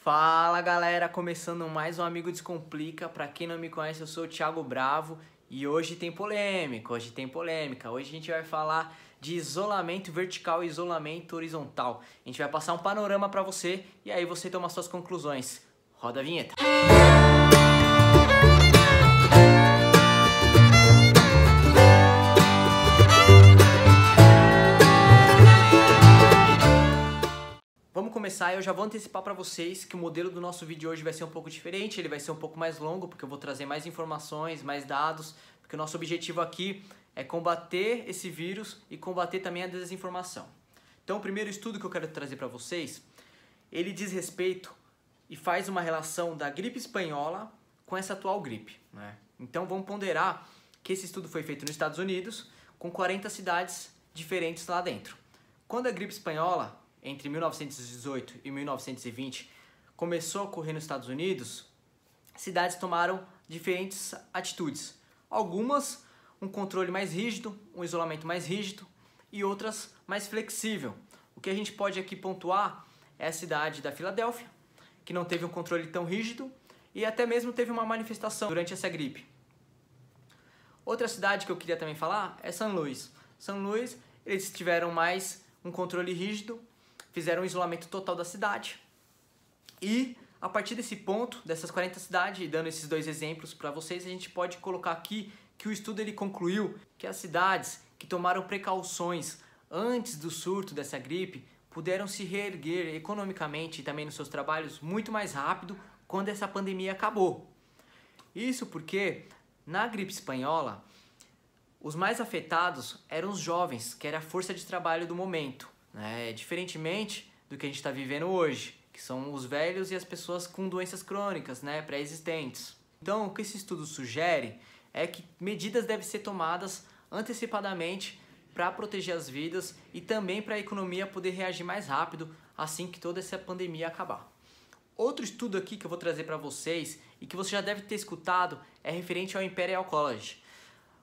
Fala galera, começando mais um Amigo Descomplica. Pra quem não me conhece, eu sou o Thiago Bravo e hoje tem polêmica, Hoje a gente vai falar de isolamento vertical e isolamento horizontal. A gente vai passar um panorama pra você e aí você toma suas conclusões. Roda a vinheta. Vamos começar, eu já vou antecipar para vocês que o modelo do nosso vídeo hoje vai ser um pouco diferente, ele vai ser um pouco mais longo, porque eu vou trazer mais informações, mais dados, porque o nosso objetivo aqui é combater esse vírus e combater também a desinformação. Então o primeiro estudo que eu quero trazer para vocês, ele diz respeito e faz uma relação da gripe espanhola com essa atual gripe, né? Então vamos ponderar que esse estudo foi feito nos Estados Unidos, com 40 cidades diferentes lá dentro. Quando a gripe espanhola entre 1918 e 1920 começou a ocorrer nos Estados Unidos, cidades tomaram diferentes atitudes. Algumas um controle mais rígido, um isolamento mais rígido e outras mais flexível. O que a gente pode aqui pontuar é a cidade da Filadélfia, que não teve um controle tão rígido e até mesmo teve uma manifestação durante essa gripe. Outra cidade que eu queria também falar é São Luís. São Luís, eles tiveram mais um controle rígido, fizeram um isolamento total da cidade e a partir desse ponto, dessas 40 cidades, e dando esses dois exemplos para vocês, a gente pode colocar aqui que o estudo ele concluiu que as cidades que tomaram precauções antes do surto dessa gripe puderam se reerguer economicamente e também nos seus trabalhos muito mais rápido quando essa pandemia acabou. Isso porque na gripe espanhola os mais afetados eram os jovens, que era a força de trabalho do momento, né? Diferentemente do que a gente está vivendo hoje, que são os velhos e as pessoas com doenças crônicas, né, pré-existentes. Então, o que esse estudo sugere é que medidas devem ser tomadas antecipadamente para proteger as vidas e também para a economia poder reagir mais rápido assim que toda essa pandemia acabar. Outro estudo aqui que eu vou trazer para vocês e que você já deve ter escutado é referente ao Imperial College.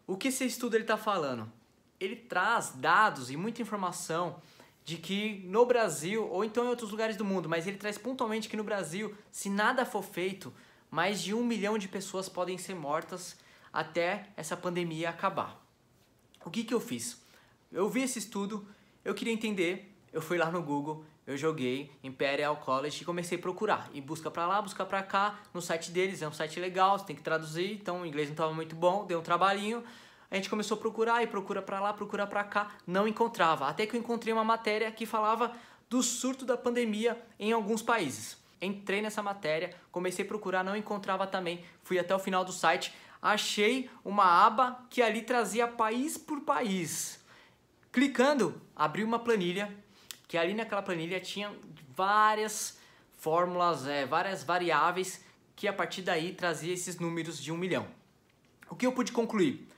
O que esse estudo está falando? Ele traz dados e muita informação de que no Brasil, ou então em outros lugares do mundo, mas ele traz pontualmente que no Brasil, se nada for feito, mais de 1 milhão de pessoas podem ser mortas até essa pandemia acabar. O que eu fiz? Eu vi esse estudo, eu queria entender, eu fui lá no Google, eu joguei Imperial College e comecei a procurar. E busca pra lá, busca pra cá, no site deles, é um site legal, você tem que traduzir, então o inglês não estava muito bom, deu um trabalhinho. A gente começou a procurar e procura pra lá, procura pra cá, não encontrava. Até que eu encontrei uma matéria que falava do surto da pandemia em alguns países. Entrei nessa matéria, comecei a procurar, não encontrava também. Fui até o final do site, achei uma aba que ali trazia país por país. Clicando, abri uma planilha, que ali naquela planilha tinha várias fórmulas, várias variáveis, que a partir daí trazia esses números de 1 milhão. O que eu pude concluir?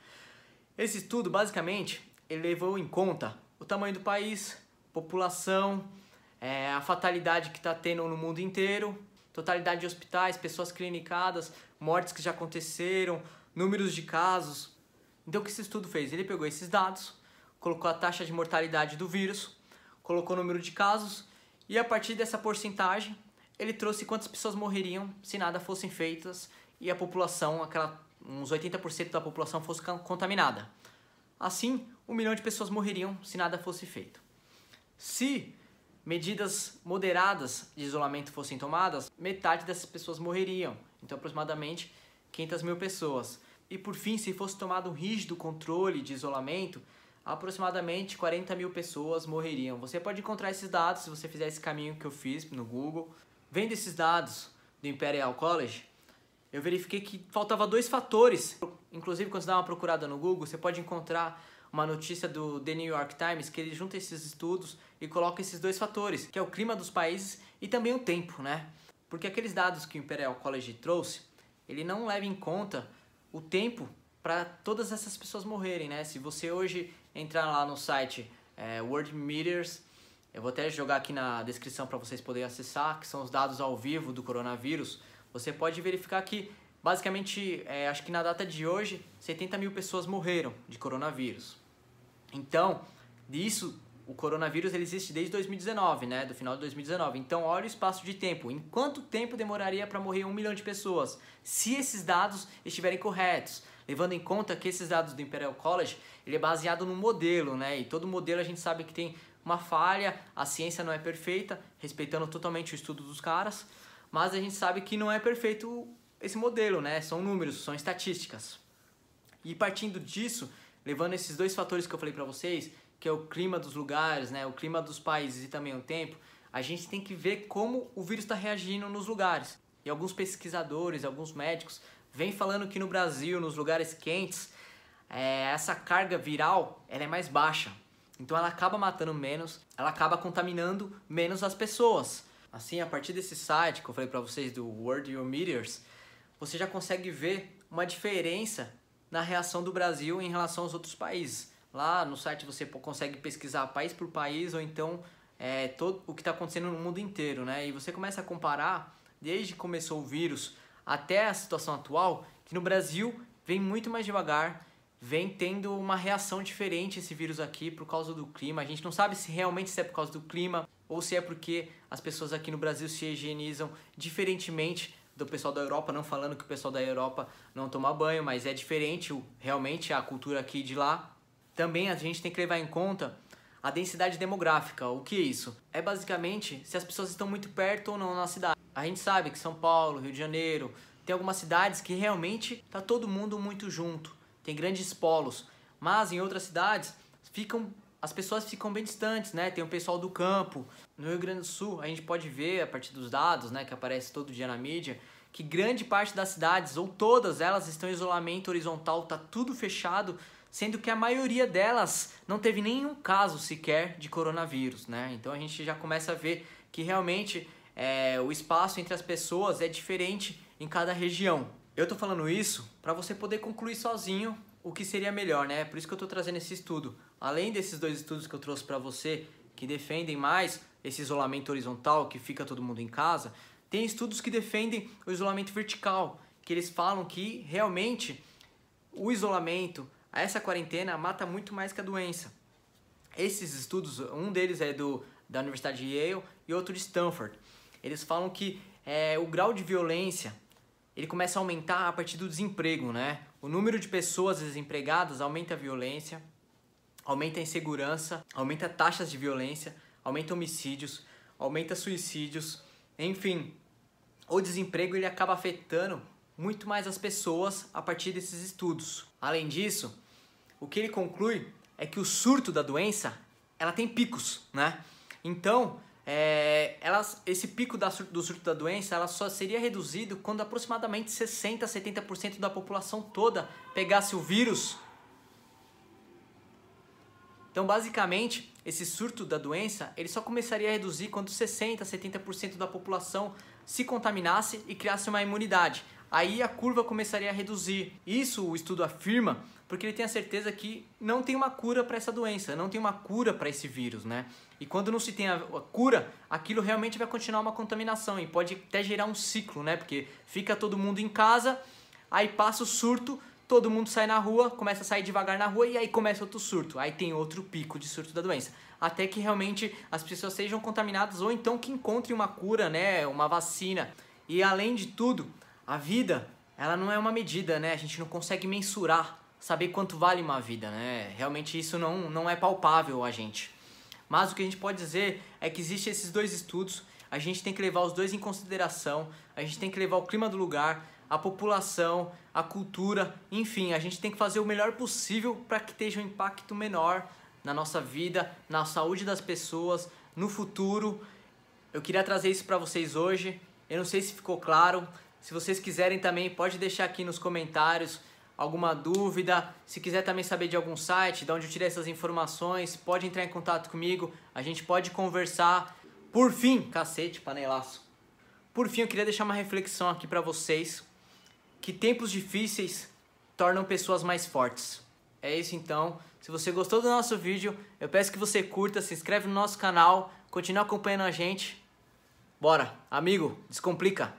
Esse estudo, basicamente, ele levou em conta o tamanho do país, população, a fatalidade que está tendo no mundo inteiro, totalidade de hospitais, pessoas clinicadas, mortes que já aconteceram, números de casos. Então o que esse estudo fez? Ele pegou esses dados, colocou a taxa de mortalidade do vírus, colocou o número de casos e a partir dessa porcentagem ele trouxe quantas pessoas morreriam se nada fossem feitas e a população, uns 80% da população fosse contaminada. Assim, 1 milhão de pessoas morreriam se nada fosse feito. Se medidas moderadas de isolamento fossem tomadas, metade dessas pessoas morreriam. Então, aproximadamente 500 mil pessoas. E, por fim, se fosse tomado um rígido controle de isolamento, aproximadamente 40 mil pessoas morreriam. Você pode encontrar esses dados se você fizer esse caminho que eu fiz no Google. Vendo esses dados do Imperial College, eu verifiquei que faltava 2 fatores. Inclusive, quando você dá uma procurada no Google, você pode encontrar uma notícia do The New York Times que ele junta esses estudos e coloca esses 2 fatores, que é o clima dos países e também o tempo, né? Porque aqueles dados que o Imperial College trouxe, ele não leva em conta o tempo para todas essas pessoas morrerem, né? Se você hoje entrar lá no site World Meters, eu vou até jogar aqui na descrição para vocês poderem acessar, que são os dados ao vivo do coronavírus. Você pode verificar que, basicamente, acho que na data de hoje, 70 mil pessoas morreram de coronavírus. Então, disso o coronavírus ele existe desde 2019, né? Do final de 2019. Então, olha o espaço de tempo. Em quanto tempo demoraria para morrer 1 milhão de pessoas? Se esses dados estiverem corretos. Levando em conta que esses dados do Imperial College, ele é baseado num modelo, né? E todo modelo a gente sabe que tem uma falha, a ciência não é perfeita, respeitando totalmente o estudo dos caras, mas a gente sabe que não é perfeito esse modelo, né? São números, são estatísticas. E partindo disso, levando esses dois fatores que eu falei para vocês, que é o clima dos lugares, né? O clima dos países e também o tempo, a gente tem que ver como o vírus está reagindo nos lugares. E alguns pesquisadores, alguns médicos, vêm falando que no Brasil, nos lugares quentes, essa carga viral ela é mais baixa. Então ela acaba matando menos, ela acaba contaminando menos as pessoas. Assim, a partir desse site que eu falei para vocês do World Eurometers, você já consegue ver uma diferença na reação do Brasil em relação aos outros países. Lá no site você consegue pesquisar país por país ou então todo o que está acontecendo no mundo inteiro, né? E você começa a comparar desde que começou o vírus até a situação atual, que no Brasil vem muito mais devagar, vem tendo uma reação diferente esse vírus aqui por causa do clima. A gente não sabe se realmente é por causa do clima ou se é porque as pessoas aqui no Brasil se higienizam diferentemente do pessoal da Europa, não falando que o pessoal da Europa não toma banho, mas é diferente realmente a cultura aqui de lá. Também a gente tem que levar em conta a densidade demográfica. O que é isso? É basicamente se as pessoas estão muito perto ou não na cidade. A gente sabe que São Paulo, Rio de Janeiro, tem algumas cidades que realmente tá todo mundo muito junto. Tem grandes polos, mas em outras cidades as pessoas ficam bem distantes, né? Tem o pessoal do campo. No Rio Grande do Sul, a gente pode ver, a partir dos dados, né, que aparece todo dia na mídia, que grande parte das cidades, ou todas elas, estão em isolamento horizontal, tá tudo fechado, sendo que a maioria delas não teve nenhum caso sequer de coronavírus, né? Então a gente já começa a ver que realmente o espaço entre as pessoas é diferente em cada região. Eu tô falando isso para você poder concluir sozinho o que seria melhor, né? Por isso que eu tô trazendo esse estudo. Além desses dois estudos que eu trouxe para você, que defendem mais esse isolamento horizontal, que fica todo mundo em casa, tem estudos que defendem o isolamento vertical, que eles falam que realmente o isolamento, essa quarentena, mata muito mais que a doença. Esses estudos, um deles é da Universidade de Yale e outro de Stanford. Eles falam que o grau de violência ele começa a aumentar a partir do desemprego, né? O número de pessoas desempregadas aumenta a violência, aumenta a insegurança, aumenta taxas de violência, aumenta homicídios, aumenta suicídios, enfim. O desemprego ele acaba afetando muito mais as pessoas a partir desses estudos. Além disso, o que ele conclui é que o surto da doença, ela tem picos, né? Então, esse pico do surto da doença ela só seria reduzido quando aproximadamente 60% a 70% da população toda pegasse o vírus. Então, basicamente, esse surto da doença ele só começaria a reduzir quando 60% a 70% da população se contaminasse e criasse uma imunidade. Aí a curva começaria a reduzir. Isso o estudo afirma porque ele tem a certeza que não tem uma cura para essa doença, não tem uma cura para esse vírus, né? E quando não se tem a cura, aquilo realmente vai continuar uma contaminação e pode até gerar um ciclo, né? Porque fica todo mundo em casa, aí passa o surto, todo mundo sai na rua, começa a sair devagar na rua e aí começa outro surto. Aí tem outro pico de surto da doença. Até que realmente as pessoas sejam contaminadas ou então que encontrem uma cura, né? Uma vacina. E além de tudo, a vida, ela não é uma medida, né? A gente não consegue mensurar, saber quanto vale uma vida, né? Realmente isso não é palpável a gente. Mas o que a gente pode dizer é que existem esses dois estudos, a gente tem que levar os dois em consideração, a gente tem que levar o clima do lugar, a população, a cultura, enfim, a gente tem que fazer o melhor possível para que tenha um impacto menor na nossa vida, na saúde das pessoas, no futuro. Eu queria trazer isso para vocês hoje, eu não sei se ficou claro, se vocês quiserem também pode deixar aqui nos comentários alguma dúvida, se quiser também saber de algum site, de onde eu tirei essas informações, pode entrar em contato comigo, a gente pode conversar. Por fim, cacete, panelaço. Por fim, eu queria deixar uma reflexão aqui para vocês, que tempos difíceis tornam pessoas mais fortes. É isso então, se você gostou do nosso vídeo, eu peço que você curta, se inscreve no nosso canal, continue acompanhando a gente. Bora, amigo, descomplica!